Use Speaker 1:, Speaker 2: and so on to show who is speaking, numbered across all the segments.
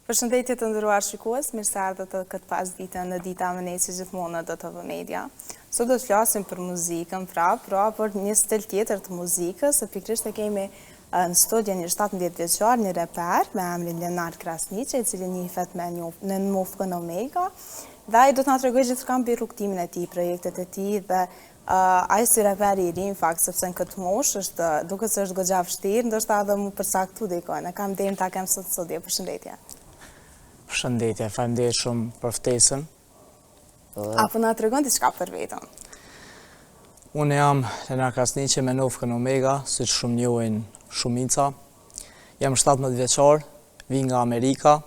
Speaker 1: Përshëndetje të nderuar shikues, mirë se ardhët të këtë pas ditën në dita më ne si gjithmonë në DTV Media. Sot do të flasim për muzikën, për një stil tjetër të muzikës, se pikërisht e kemi në studio një 17 vjeçar, një reper me emrin Lenart Krasniqi, i cili njihet në Mufkën Omega, dhe ai do të na tregojë gjithçka mbi rrugtimin e tij, projektet e tij dhe ai si reper i ri, në fakt, sepse në këtë moshë duket se është goxha vështirë, ndoshta edhe më përcaktu dikon. E kam nderin ta kem sot studio. Përshëndetje.
Speaker 2: Përshëndetje, faleminderit shumë për ftesën.
Speaker 1: Apo na tregon diçka për veten?
Speaker 2: Unë jam Lenart Krasniqi me Mufkën Omega, siç shumë njohin shumica. Jam 17 vjeçar, vi nga Amerika.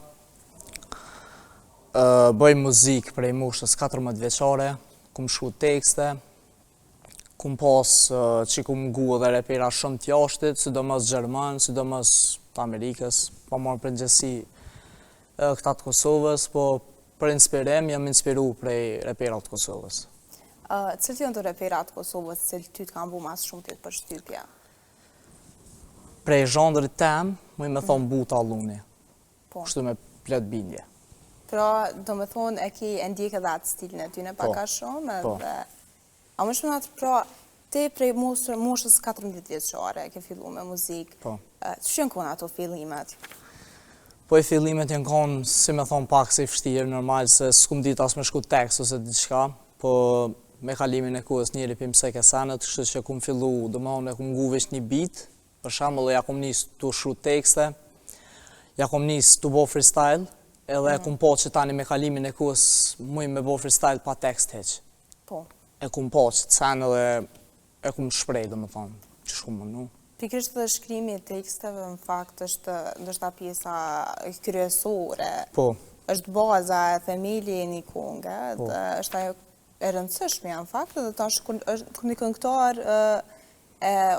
Speaker 2: Bëj muzikë prej moshës 14 vjeçare, kum shkruaj tekste, kum pas që kum gu edhe repera shumë të jashtit, sidomos gjerman, sidomos të Amerikës, pa marrë përgjithësi këta të Kosovës, po për inspirim jam inspiru prej reperat të Kosovës.
Speaker 1: Cilët janë të reperat të Kosovës, cilët ty të kanë bu mas shumë të përshtypje?
Speaker 2: Prej zhandrit tem, më me thonë Buta Alluni, kështu me plot bindje.
Speaker 1: Pra, do me thonë e ndjek edhe atë stilin e ty në paka shumë, edhe... A më shumë atë, pra, ti prej moshës 14 vjeçare ke fillu me muzikë, që janë konë ato fillimet?
Speaker 2: Po i fillimet janë konë, si me thonë pak se i fështirë, normal se s'kum dit as me shku tekst ose diçka, po me kalimin e kohës njeri për mësej kesenet, kështu që kum fillu, do më thonë e kum gu vesh një beat, për shembull ja kum nis të shru tekste, ja kum nis të bo freestyle, edhe e kum po që tani me kalimin e kohës muj me bo freestyle pa tekst heq.
Speaker 1: Po.
Speaker 2: E kum po që të sen edhe e kum shprej, do më thonë, që shku më nu.
Speaker 1: Pikërisht dhe shkrimi e teksteve, në fakt, është ndoshta pjesa kryesore.
Speaker 2: Po.
Speaker 1: Është baza e themelji e një këngë, dhe është ajo e rëndësishme, në fakt, dhe tash një këngëtar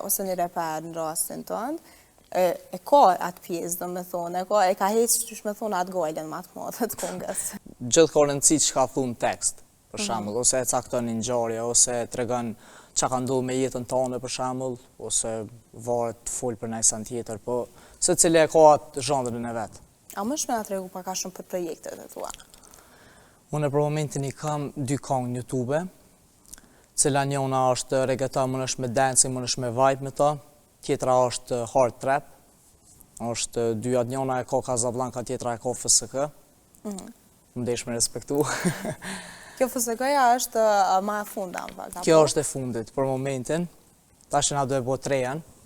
Speaker 1: ose një reper në rastin tënd, e ka atë pjesë, do me thonë, e ka heqë që me thonë atë gojlen më atë modë të këngës.
Speaker 2: Gjithë ka rëndësi që ka thunë tekst, për shembull, ose e cakton një ngjarje, ose e tregon që ka ndodhur me jetën tonë, për shembull, ose varet të fol për nëjë tjetër, po se cili e ka atë zhandrin e vetë.
Speaker 1: A më shme nga tregu paka shumë për projektet e tua?
Speaker 2: Unë për momentin i kam 2 këngë në YouTube, cila njona është reggaeton, më është me dancing, më është me vibe me ta, tjetra është hard trap, është dyja, njona e ka Casablanca, tjetra e ka FSK, më desh me respektu.
Speaker 1: Kjo FSK-ja është ma e funda, në fakt?
Speaker 2: Kjo është e fundit për momentin, tash na do e bo 3 janë,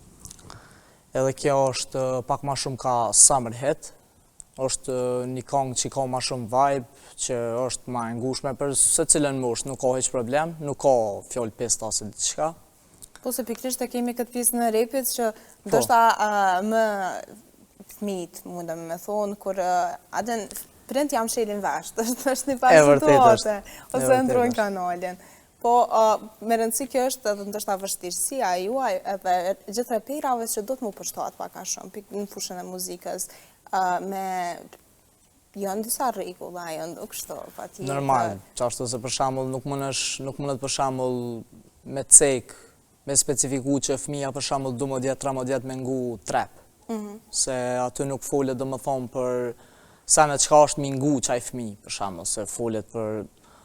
Speaker 2: edhe kjo është pak ma shumë ka summer hit, është një këngë që ka ma shumë vibe, që është ma ngushme për se cilën moshë, nuk ka heq problem, nuk ka fjallë pista ose diçka.
Speaker 1: Po se pikrisht e kemi këtë pjesë në repit që ndoshta më fëmijët mundem me thonë, kur adën prind jam shelin vesht, është një parë situate, ose ndrojnë kanalin. Po, me rëndësi kjo është edhe ndoshta vështirësia juaj, edhe gjithë reperave që do të mu përshtat paka shumë, në fushën e muzikës, janë disa rregulla, janë kështu, patjetër.
Speaker 2: Normal, qashtu se për shembull nuk mundet për shembull me cek, me specifiku që fëmija për shembull 12-13 me ngu trap. Se aty nuk folet do më thonë për senet qka është mingu qaj fëmi, për shembull, se folet për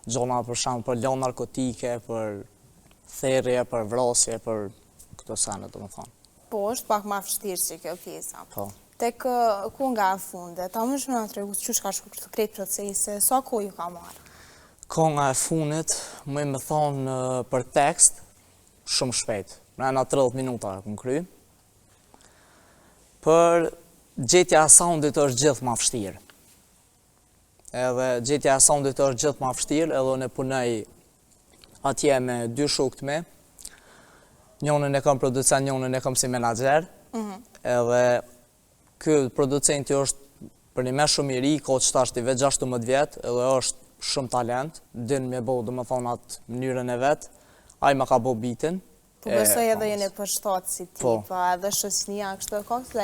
Speaker 2: gjona për shembull për lanë narkotike, për therrje, për vrasje, për këto senet do më thonë.
Speaker 1: Po, është pak ma vështirë që kjo pjesa.
Speaker 2: Po.
Speaker 1: Tek kënga e fundet, a më shumë nga tregu që ka shku këtë krejt procese, sa ko ju ka marrë?
Speaker 2: Kënga e fundit, më thonë për tekst, shumë shpejt, mrena 30 minuta e këmë kry. Për gjetja e soundit është gjithë ma vështirë. Edhe gjetja e soundit është gjithë ma vështirë, edhe unë punoj atje me 2 shokët me. Njënën e kam producent, njënën e kam si menaxher. Edhe ky producenti është për një me shumë i ri, ka që ashtë i vetë 16 vjetë, edhe është shumë talent, din me bo, do më thonë atë mënyrën e vetë, ai ma ka bo bitin.
Speaker 1: Po besoj edhe jeni përshtatë si tipa, edhe shësnia kështu e kokës,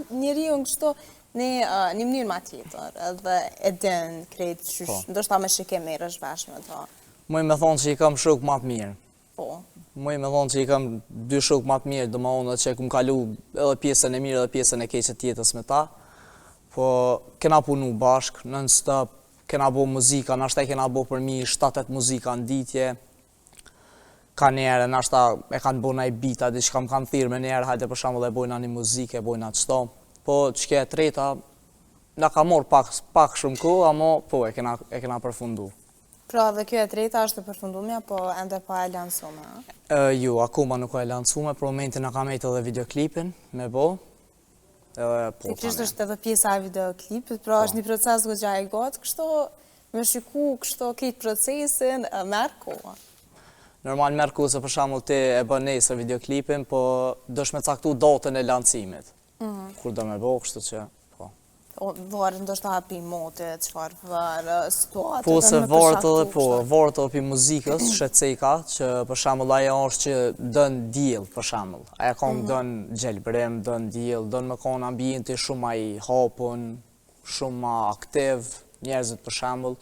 Speaker 1: njëri unë kështu një mënyrë ma tjetër, edhe e din krejt qysh, ndoshta me shikim e rëshvesh me to.
Speaker 2: Muj me thonë që i kam shok ma të mirë.
Speaker 1: Po.
Speaker 2: Muj me thonë që i kam 2 shok ma të mirë, do më onë që e kum kalu edhe pjesën e mirë edhe pjesën e keqe tjetës me ta. po kena punu bashk, non-stop, kena bo muzika, nashta kena bo për mi 7-8 muzika në ditje, ka njerë, nashta e kanë bo naj bita, di që kam kanë thirë me njerë, hajde për shambull e bojna një muzike, e bojna qëto, po që ke treta, na ka morë pak shumë ko, amo po e kena përfundu.
Speaker 1: Pra dhe kjo e treta është e përfundumja, po ende pa e lansume, a?
Speaker 2: Ju, akoma nuk e lansume, për momentin na ka mejtë edhe videoklipin me bo.
Speaker 1: Pikrisht është edhe pjesa e videoklipit, pra është një proces goxha i gotë, kështu me shiku kështu këtë procesin, merë kohë.
Speaker 2: Normal merë kohë se për shembull ti e bën nesër videoklipin, po dosh me caktu datën e lancimit. Kur do me bo, kështu që
Speaker 1: Varë ndoshta hapi motit, qëfar varë, situatë.
Speaker 2: Po se varët edhe po, varët edhe pi muzikës, shetsejka, që për shembull ajo është që dën diell, për shembull. Aja kanë dën gjelbrim, dën diell, dën me kanë ambienti shumë ai hapun, shumë ma aktiv, njerëzit për shembull.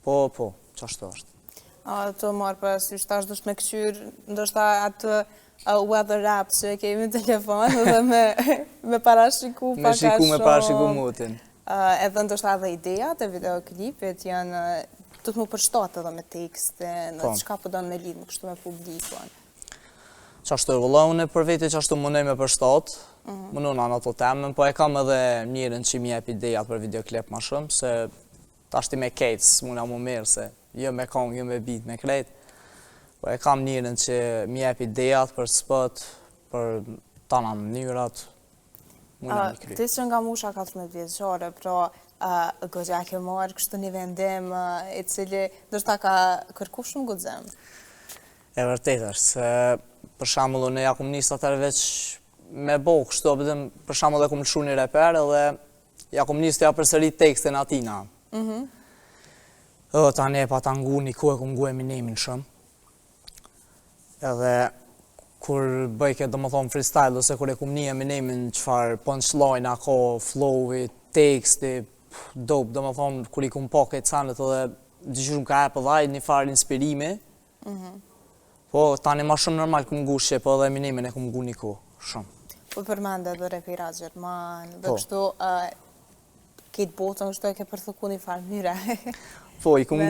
Speaker 2: Po, çashtu është.
Speaker 1: Të marë për asysh, tash dush me këqyr, ndoshta atë weather app që kemi në telefon dhe me parashiku paka shumë.
Speaker 2: Me parashiku motin.
Speaker 1: Edhe ndoshta edhe idejat e videoklipit janë të më përshtat edhe me tekstin, çka po do me lidh me kështu me publikun.
Speaker 2: Qashtu, vëlla unë për vete qashtu mundoj me përshtat, mundon anë ato temën, po e kam edhe njërën që mi jep idejat për videoklip ma shumë, se tashti me kejtës, muna mu mirë, se jo me kong, jo me beat, me krejt. Po e kam njërën që mi jep idejat për spot, për tana mënyrat, muna mi kry.
Speaker 1: Ti që nga musha 14 vjeçare, pra goxha ke marrë kështu një vendim i cili ndoshta ka kërku shumë guxim.
Speaker 2: E vërtet është, se për shembull unë ja kum nis atëherë veç me bo kështu, për shembull e kum lëshu një reper edhe ja kum nis të ja përsërit tekstin atina. Tani e pa ta ngu një ku e kum ngu Eminemin shumë. Edhe kur bëj këtë do më thonë freestyle, ose kur e kum një Eminemin qëfar punchline ako, flowi, teksti, dope, do më thonë kur i kum po këtë sanet edhe gjithë ka e pëllaj një farë inspirimi. Po tani ma shumë normal kum ngu Shqip edhe Eminemin e kum ngu një ku, shumë.
Speaker 1: Po përmende dhe repirat Gjerman, dhe kështu këtë botën kështu e ke përthëku një farë mënyre.
Speaker 2: Po, i kum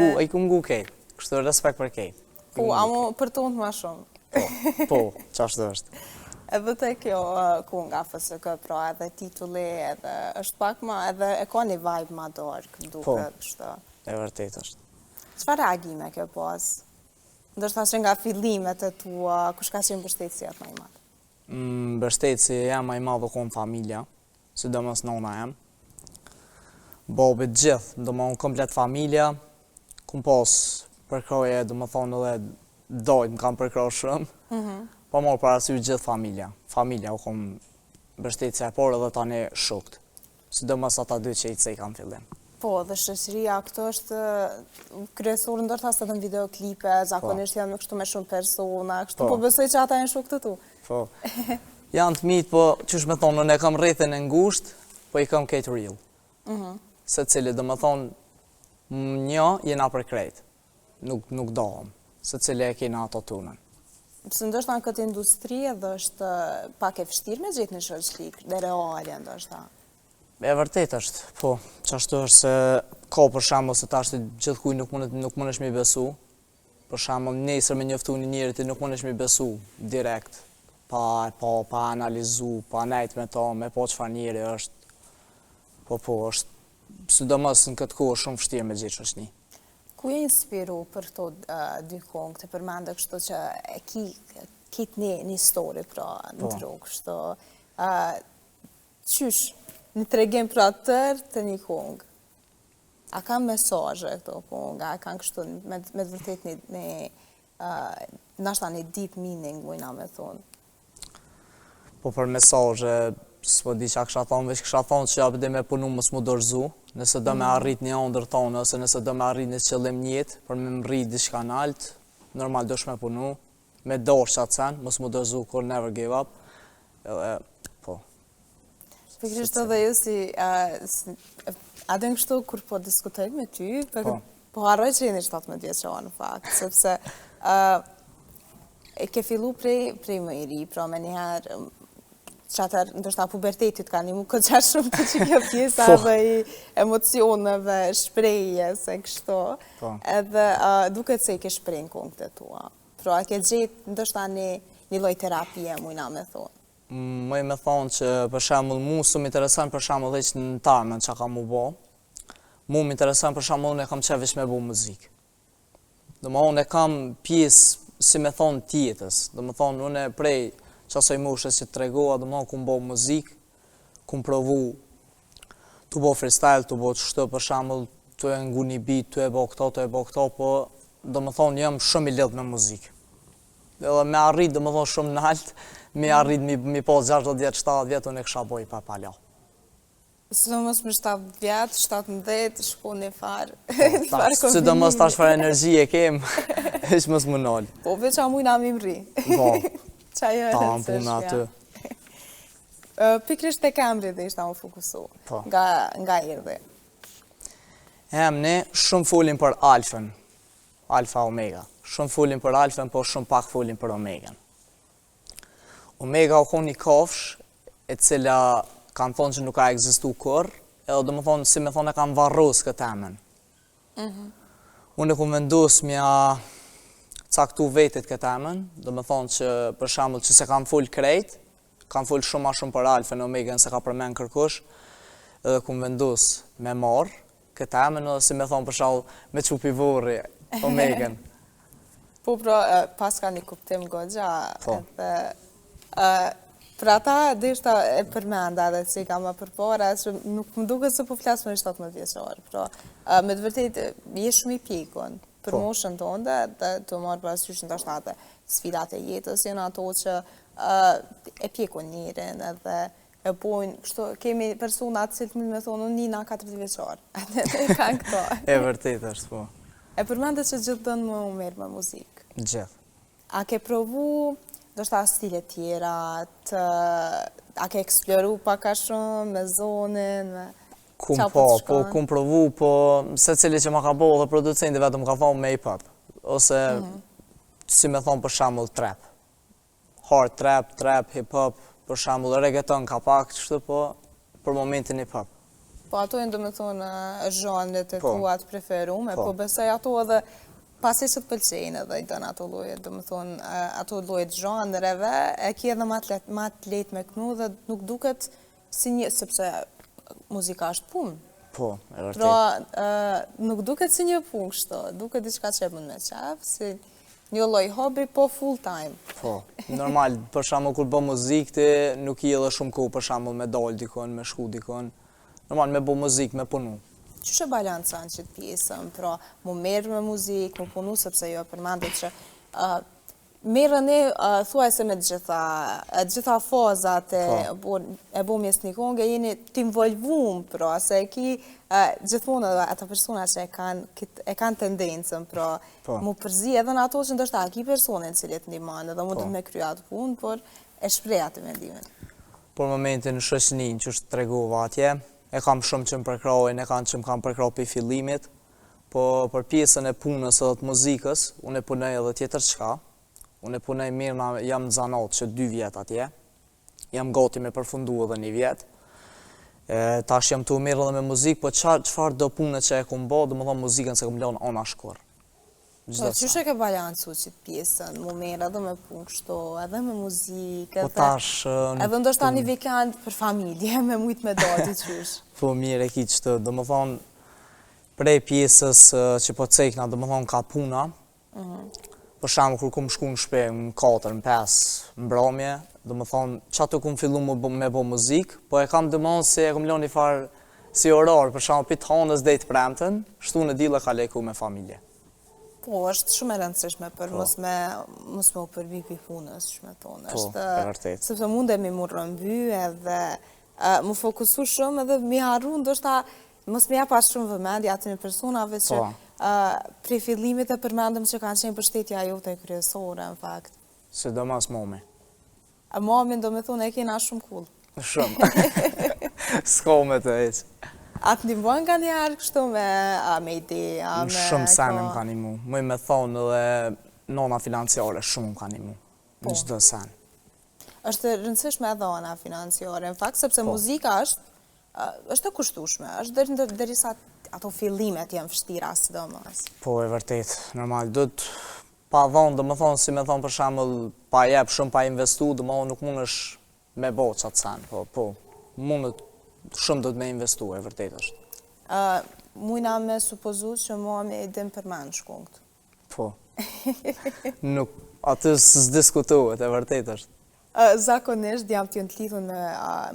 Speaker 2: ngu këtë, kështu respekt për këtë.
Speaker 1: Po, amo për tonë ma shumë.
Speaker 2: Po, qashtu është.
Speaker 1: Edhe të kjo ku nga FSK, pra edhe titulli, edhe është pak ma, edhe e ka një vibe ma dark, duke kështu.
Speaker 2: E vërtet është.
Speaker 1: Çfarë reagime kjo pas? Ndoshta që nga fillimet e tua, kush ka qenë mbështetësiat ma i madh?
Speaker 2: Mbështetësi jam ma i madh o kom familja, sidomos nona jem. Babit gjithë, do më unë komplet familja, kum pas përkroje, do më thonë edhe dojtë më kam përkroj shumë, pa morë parasysh gjithë familja. Familja u kom mbështetësia e por edhe tani shukt, sidomos ata dy që i cej kam fillim.
Speaker 1: Po, dhe shoqëria këto është kryesorë ndoshta se në videoklipe, zakonisht janë me kështu me shumë persona, kështu po besoj që ata janë shok të tu.
Speaker 2: Po, janë të mitë, po qysh me thonë, unë e kam rrethen e ngusht, po i kam këtë real. Se cili do më thonë, një jena për krejt, nuk dohëm, se cili e kena ato tunën.
Speaker 1: Pëse ndoshta në këtë industri edhe është pak e vështirë me gjithë një shoqëri, dhe reale ndoshta.
Speaker 2: E vërtet është, po, qashtu është se ka për shembull se tash gjithë kuj nuk mundesh mi besu, për shembull nesër me njoftu një njeri ti nuk mundesh mi besu direkt, pa analizu, pa nejt me ta, me po çfarë njeri është, po, është, sidomos në këtë kohë shumë vështirë me gjithë shoqëni.
Speaker 1: Ku je inspiru për këto dy këngë, të përmende kështu që e kitë një histori pra në rrugë, kështu, qysh, një tregim pra tërë të një këngë. A kanë mesazhe këto këngë, a kanë kështu me të vërtet nashta një deep meaning, mujna me thonë?
Speaker 2: Po për mesazhe, s'po di që a kësha thonë, veç kësha thonë që abdi me punu mos mu dorëzu, nëse do me arrit një ndër tonë, ose nëse do me arrit një qëllim njetë, për me më rrit diçka nalt, normal dosh me punu, me dorë që atë sen, mos mu dorëzu, kur never give up, po.
Speaker 1: Pikrisht edhe ju si, adën kështu kur po diskutoj me ty, po harroj që jeni 17 vjeçar në fakt, sepse e ke fillu prej më i ri, pra me njëherë që atër ndoshta pubertetit ka një mu këtë qa shumë të që kjo pjesa dhe i emocioneve, shprejjes e kështu, edhe duket se i ke shprej në kongët e tua. Pra, a ke gjetë ndoshta një loj terapie, mujna me thonë.
Speaker 2: Mëj me thonë që për shembull mu së më interesan për shembull dhe që në tarmen që ka mu bo, mu më interesan për shembull unë e kam qevish me bo muzikë. Dhe më unë e kam pjesë, si me thonë, tjetës. Dhe më thonë, unë e prej qasoj moshës që të tregoha, dhe më thonë, ku më bo muzikë, ku më provu të bo freestyle, të bo qështë për shembull, të e ngu një beat, të e bo këto, po dhe më thonë, jam shumë i lidh me muzikë. Dhe me arrit, dhe më thonë, shumë nalt, me arrit mi po 60 vjetë, 70 vjetë, unë e kësha boj pa pala.
Speaker 1: Së do mos me 7 vjetë, 17, shku një farë.
Speaker 2: Së do mos tash farë energji e kem, ishë mos më nalë.
Speaker 1: Po, veqa mujna mi mri.
Speaker 2: Po,
Speaker 1: qa jo e
Speaker 2: ta më
Speaker 1: rëndësishme.
Speaker 2: puna aty.
Speaker 1: Pikrisht e Kemri dhe ishta më fokusu, nga irdhe.
Speaker 2: Ne shumë folin për Alfën, Alfa Omega. Shumë folin për Alfën, po shumë pak folin për Omegan. Omega u konë një kafsh, e cila kanë thonë që nuk ka egzistu kur, edhe dhe më thonë, si me thonë e kanë varros këtë temen. Unë e ku vendus mja caktu vetit këtë temen, dhe më thonë që për shembull që se kanë full krejt, kanë full shumë ma shumë për Alfën, Omegan se ka përmen kërkush, edhe ku vendus me marë këtë temen, edhe si me thonë për shembull me qupi vorri, Omegan.
Speaker 1: Po, pas ka një kuptim gogja, edhe për ata dhe ishta e përmenda dhe që i ka ma përpara, që nuk më duke se po flasë më i 17 vjeqarë, pra me të vërtet je shumë i pjekon për moshën tonë dhe të marrë për asysh në të ashtate sfidat e jetës, jenë ato që e pjekon njërin edhe e bojnë, kështu kemi personat cilë të me thonë, unë njëna 40 vjeqarë, e kanë këto.
Speaker 2: E vërtet është, po.
Speaker 1: E përmenda që gjithë dënë më umerë me muzikë.
Speaker 2: Gjithë.
Speaker 1: A ke provu do shta stile tjera, a ke eksploru paka shumë me zonin, me
Speaker 2: kum provu, po se cili që ma ka bo dhe producenti vetëm ka thonë me hip-hop, ose si me thonë për shembull trap. Hard trap, hip-hop, për shembull reggaeton ka pak qështu, po për momentin hip-hop.
Speaker 1: Po ato e ndo me thonë zhanret e tua të preferume, po besoj ato edhe pasi që të pëlqejnë edhe i dënë ato lojet, do më thonë, ato lojet zhanreve, e kje edhe ma të letë me kënu dhe nuk duket si një, sepse muzika është punë.
Speaker 2: Po, e vërtet.
Speaker 1: Pra, nuk duket si një punë kështu, duket diçka që e mund me qef, si një loj hobby, po full time.
Speaker 2: Po, normal, për shembull kur bë muzikë ti nuk i edhe shumë kohë për shembull me dalë dikon, me shku dikon. Normal me bë muzikë, me punu.
Speaker 1: Qështë e balancan që të pjesëm, pra mu merë me muzikë, mu punu, sepse jo përmendit që merën e thuaj se me gjitha fazat e bo mjes një kongë, jeni t'involvum, pra, se e ki gjithmonë edhe ata persona që e kanë tendencën, pra, mu përzi edhe në ato që ndështë a ki personin cilit një manë, edhe mu dhëtë me kryat punë, por e shpreja të mendimin.
Speaker 2: Por momentin në shoqënin që është tregova atje, e kam shumë që më përkrojnë, e kanë që më kam përkroj për i fillimit, po për pjesën e punës edhe të muzikës, unë e punoj edhe tjetër qka, unë e punoj mirë, jam në zanat që 2 vjetë atje, jam gati me përfundu edhe 1 vjetë, tash jam të mirë edhe me muzikë, po qëfar do punët që e kom bo, dhe më thonë muzikën se kom lonë ona shkur.
Speaker 1: Po, qështë e ke balancu që të pjesën, mu merë edhe me punë kështu, edhe me muzikë, edhe ndoshta një vikend për familje, me mujtë me dati qysh.
Speaker 2: Po, mirë e ki qëtë, dhe më thonë, prej pjesës që po cekna, dhe më thonë ka puna, për shemë kur kum shku në shpe, në 4, në 5, në bramje, dhe më thonë, që ato kum fillu me bo muzikë, po e kam dëmonë se e kum lonë një farë si orar, për shemë pitë hanës dhe i të premten, shtu në dile ka leku me familje.
Speaker 1: Po, është shumë e rëndësishme për mos me u përbi për punës, shumë e tonë.
Speaker 2: Po, e vërtet.
Speaker 1: Sepse mundemi mu rëmby edhe mu fokusu shumë edhe mi harru, ndoshta mos me ja pas shumë vëmendja atymi personave që prej fillimit e përmendëm që kanë qenë përshtetja jote kryesore, në fakt.
Speaker 2: Sidomos mami.
Speaker 1: A mami, do me thonë, e kena shumë cool.
Speaker 2: Shumë. S'ko me të eqë.
Speaker 1: A të ndimojnë nga njerë kështu me ide, me...
Speaker 2: Shumë sen më kanë imu. Mëj me thonë edhe nona financiare shumë më kanë imu. Në gjithë sen.
Speaker 1: është e rëndësishme edhe ana financiare, në fakt, sepse muzika është e kushtueshme, është derisa ato fillimet janë vështira sidomos.
Speaker 2: Po, e vërtet, normal, pa dhonë, dhe më thonë, si me thonë për shembull, pa jep shumë, pa investu, dhe më nuk mund është me bo qatë sen, po, mundet shumë do të me investu, e vërtet është.
Speaker 1: Mujna me supozu që mua me edhim për men shkungt.
Speaker 2: Po, nuk, aty s'diskutohet, e vërtet është.
Speaker 1: Zakonisht jam t'jën t'lidhun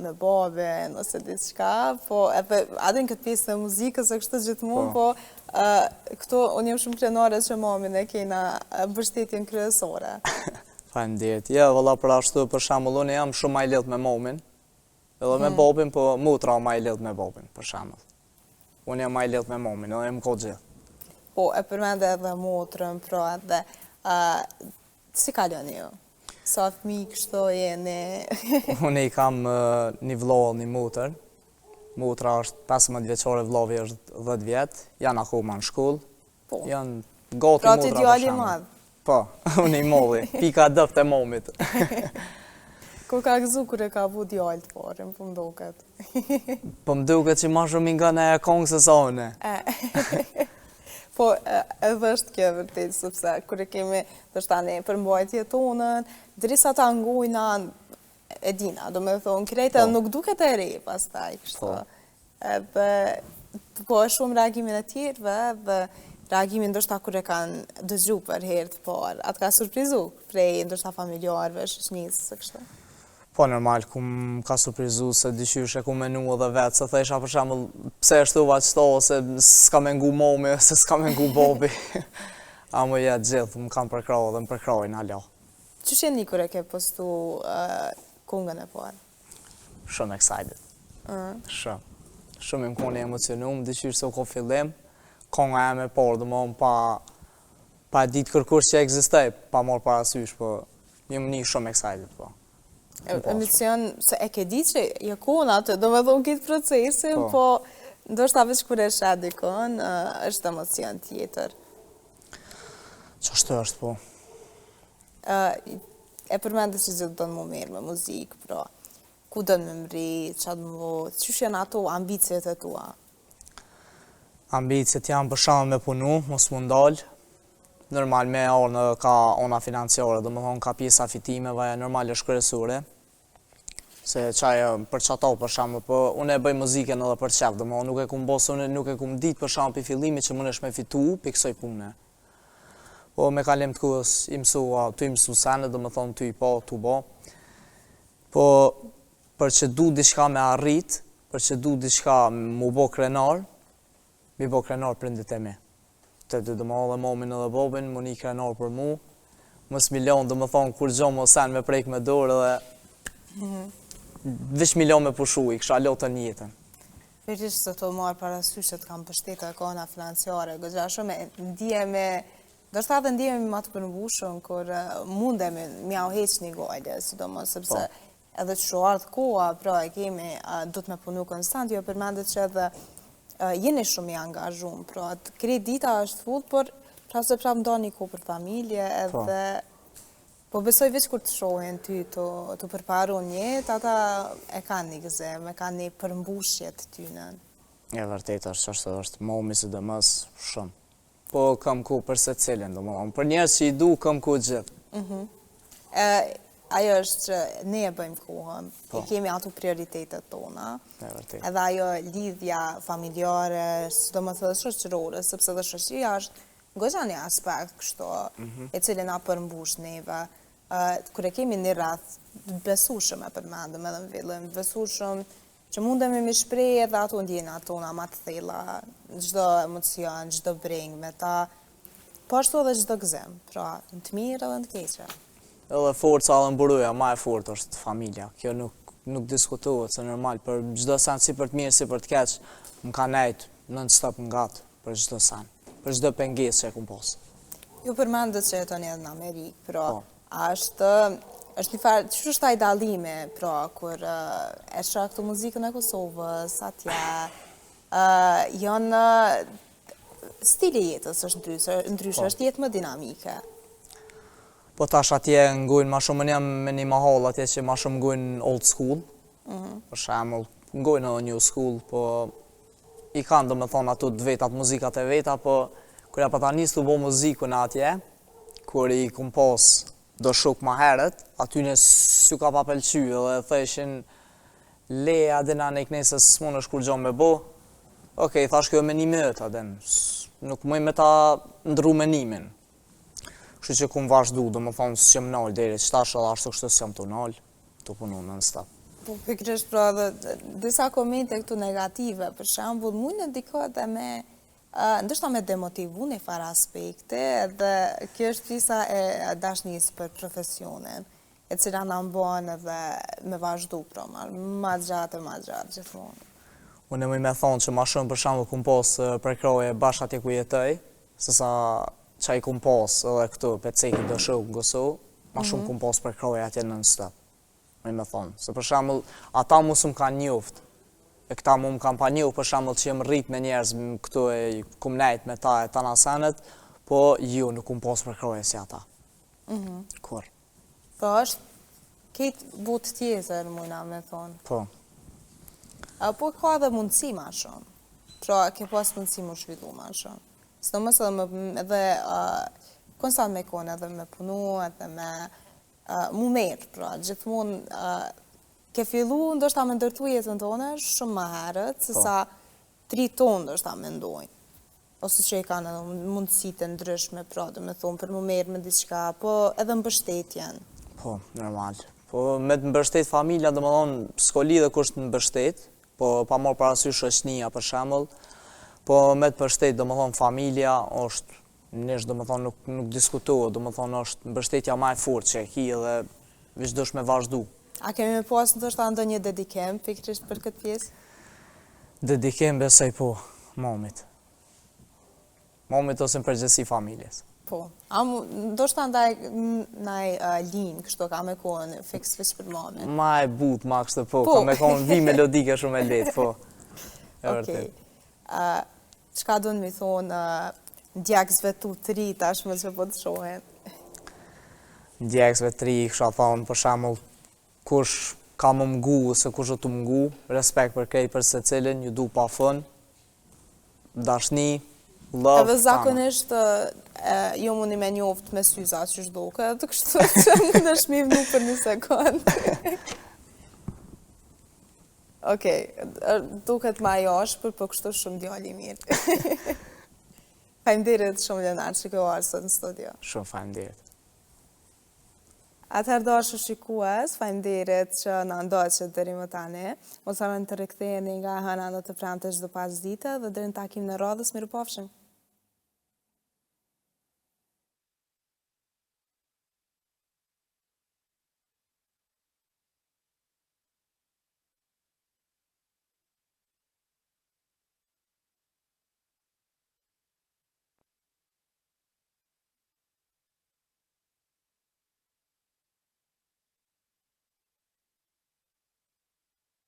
Speaker 1: me babe, ose diçka, po edhe adin këtë pjesë të muzikës e kështë gjithmonë, po këto, unë jem shumë krenare që mamin e kena mbështetjen kryesore.
Speaker 2: Faleminderit. Ja, valla për ashtu, për shembull, unë jam shumë ma i lidh me mamin, edhe me babin, po motra ma i lidh me babin, për shembull. Unë jam ma i lidh me mamin, edhe më ko gjithë.
Speaker 1: Po, e përmende edhe motrën, pra edhe, si kaloni ju? Sa fëmi kështu jeni?
Speaker 2: Unë i kam një vlohë, një motër. Motra është 15 vjeçare, vlovi është 10 vjetë. Janë akoma në shkollë.
Speaker 1: Po.
Speaker 2: Janë gati
Speaker 1: pra
Speaker 2: motra
Speaker 1: ti djali i madh.
Speaker 2: Po, unë i molli. Pika dëft e momit.
Speaker 1: Kur ka gëzu kur e ka vu djallë të parin, po m'duket.
Speaker 2: Po m'duket që ma shumë nga në e kongë se sa une.
Speaker 1: Po, edhe është kjo vërtet, sepse kur e kemi të shtani përmbajtje tonën, drisa ta ngujna e dina, do me thonë, krejta nuk duket e re pas taj, kështu. Edhe, po, shumë reagimin e tjerëve, dhe reagimin ndoshta kur e kanë dëgju për herë të parë, atë ka surprizu prej ndoshta familjarëve, shoqënisë, kështu.
Speaker 2: Po, normal, ku më ka surprizu se dyshysh e ku menu edhe vetë, se thesha për shembull, pse e shtuva qëto, se s'ka me ngu momi, se s'ka me ngu bobi. A më jetë gjithë, më kam përkrau dhe më përkrajnë alo.
Speaker 1: Qysh jeni kur e ke postu kungën e parë?
Speaker 2: Shumë excited. Shumë. Shumë im koni emocionum, dyshysh se u ko fillim, konga e me parë, dhe më pa ditë kërkush që eksistej, pa morë parasysh, po jem një shumë excited, po.
Speaker 1: Emocion, se e ke di që jakon atë, do me thonë këtë procesin, po ndoshta veç kur e shet dikon, është emocion tjetër.
Speaker 2: Qashtu është, po.
Speaker 1: E përmendë që gjithë do në më mirë me muzikë, pra, ku do në më mri, që do më, qysh janë ato ambicjet e tua?
Speaker 2: Ambicjet janë për shembull me punu, mos mu ndalë. Normal me orë ka ona financiare, dhe më thonë ka pjesa fitimeve, normal është kryesore. Se qaj për qato për shembull, po unë e bëj muzikën edhe për qef, dhe më nuk e kum bosë, unë nuk e kum ditë për shembull për fillimi që më nesh me fitu për kësoj pune. Po me kalim të kohës i mësu sene, dhe më thonë ty i po, tu bo. Po për që du diçka me arrit, për që du diçka mu bo krenar, mi bo krenar prindit e mi. Të dhe më edhe momin edhe bobin, më një krenar për mu, mës milion dhe më thonë kur gjo më sen me prejk me dorë dhe vish milion me pushu, i kësha lotën jetën.
Speaker 1: Vërtisht se të marë parasysh që të kam pështetë e kona financiare, gëgja shumë ndihemi, dërsta edhe ndihemi ma të përmbushën, kur mundemi mja u heq një gajde, sidomos, sepse edhe që shuartë koha, pra e kemi, do të me punu konstant, jo përmendet që edhe jeni shumë i angazhum, pra të krejt dita është full, por pra se prap ndo një ko për familje, edhe po besoj veç kur të shohin ty të përparu njët, ata e kanë një gëzem, e kanë një përmbushje të tynën.
Speaker 2: E vërtet është, është momi së dëmës shumë. Po kam ku për se cilin, për njerës që i du, kam ku gjithë.
Speaker 1: Ajo është që ne e bëjmë kohën, e kemi ato prioritetet tona, edhe ajo lidhja familjare, së do më thë dhe shoqërore, sepse dhe shoqëria është goxha një aspekt kështu, e cilin na përmbush neve, kër e kemi një rrath besushëm e përmendëm edhe në fillim, besushëm që mundemi me shprej edhe ato ndjena tona ma të thella, gjdo emocion, gjdo breng me ta, po ashtu edhe gjdo gëzim, pra në të mirë edhe në të keqe.
Speaker 2: Edhe forca edhe mburuja, ma e fort është familja. Kjo nuk diskutohet, se normal, për gjdo sen, si për të mirë, si për të keq, më ka nejtë non-stop nga të për gjdo sen, për gjdo pengesë që e kumë posë.
Speaker 1: Ju përmendët që jetoni edhe në Amerikë, pra, është një farë, që është taj dalime, pra, kur e shra këtu muzikën e Kosovës, atje, janë stili jetës është ndryshë, është jetë më dinamike.
Speaker 2: Po tash atje ngujnë ma shumë, në jam me një mahall atje që ma shumë ngujnë old school. Për shembull, ngujnë edhe new school, po i kanë do me thonë ato të vetat, muzikat e veta, po kur ja pa ta nis të bo muzikën atje, kur i kum pas do shok ma herët, aty në s'ju ka pa pëlqy dhe theshin leja dina ne knese s'mon është kur gjo me bo. Okej, thash kjo me 1 minutë adem, nuk mëj me ta ndru menimin. Kështu që kum vazhdu, do më thonë s'jëm nalë deri qëtash edhe ashtu kështu s'jëm të nalë, të punu në nësta.
Speaker 1: Po pikërisht pra dhe disa komente këtu negative, për shembull, mund në ndikohet dhe me ndoshta me demotivu në farë aspekte dhe kjo është pjesa e dashnisë për profesionin, e cila na bën edhe me vazhdu pra ma gjatë gjithmonë.
Speaker 2: Unë më me thonë që ma shumë për shembull kum pas prekraje bashkë atje ku jetoj, sesa çaj kum pas edhe këtu pecekin do shoh gosu, ma shumë kum pas prekraje atje në stop. Me thonë, se për shembull ata mu s'm kanë njoft. E këta mu më kam pa njoft për shembull që jem rrit me njerëz këtu e kum nejt me ta e tanasenet, po ju nuk kum pas prekraje si ata. Kur?
Speaker 1: Po është këtë botë tjetër, mujna me thonë.
Speaker 2: Po.
Speaker 1: Po ka dhe mundësi ma shumë. Pra, ke pas mundësi mu shvidu ma shumë. Së në mësë edhe konstant me kone edhe me punu, edhe me mu merë, pra, gjithmonë ke fillu ndoshta me ndërtu jetën tonë shumë ma herët, se sa 3 tonë ndoshta me ndojnë. Ose që i kanë edhe mundësit e ndryshme, pra, dhe me thonë, për mu merë me diçka, po edhe mbështetjen.
Speaker 2: Po, normal. Po, me të mbështet familja, dhe më thonë, s'ko lidhe kusht në mbështet, po, pa morë parasysh shoqënia për shembull, po, me të mbështet, dhe më thonë, familja është, nesh, dhe më thonë, nuk diskutohet, dhe më thonë, është mbështetja ma e fort që e ki dhe vish dush me vazhdu.
Speaker 1: A kemi me pas ndoshta ndonjë dedikim pikërisht për këtë pjesë?
Speaker 2: Dedikim besoj po, momit. Momit ose në përgjithësi familjes.
Speaker 1: Po. A ndoshta ndaj linë, kështu ka me kohën fiks për momit?
Speaker 2: Ma e but, ma kështë po, ka me kohën vi melodike shumë e letë, po.
Speaker 1: Okej. Çka do në mi thonë djegësve tu të ri tashmë që po të shohen?
Speaker 2: Djegësve të ri, kësha thonë, për shembull, kush ka më mgu ose kush o të mgu, respekt për krejt për se cilin, ju du pa fën, dashni, love.
Speaker 1: Edhe zakonisht jo mundi me njoft me syza që shdoke, të kështu që mund është mi vnu për 1 sekund. Okej, duket ma jashpër, për kështu shumë djali mirë. Faleminderit shumë Leonard që kjo arë sot në studio.
Speaker 2: Shumë faleminderit.
Speaker 1: Atëherë dashur shikues, faleminderit që na ndoqët deri më tani. Mos harroni të riktheheni nga hëna në të premte çdo pasdite dhe deri në takim në radhës, mirupafshim.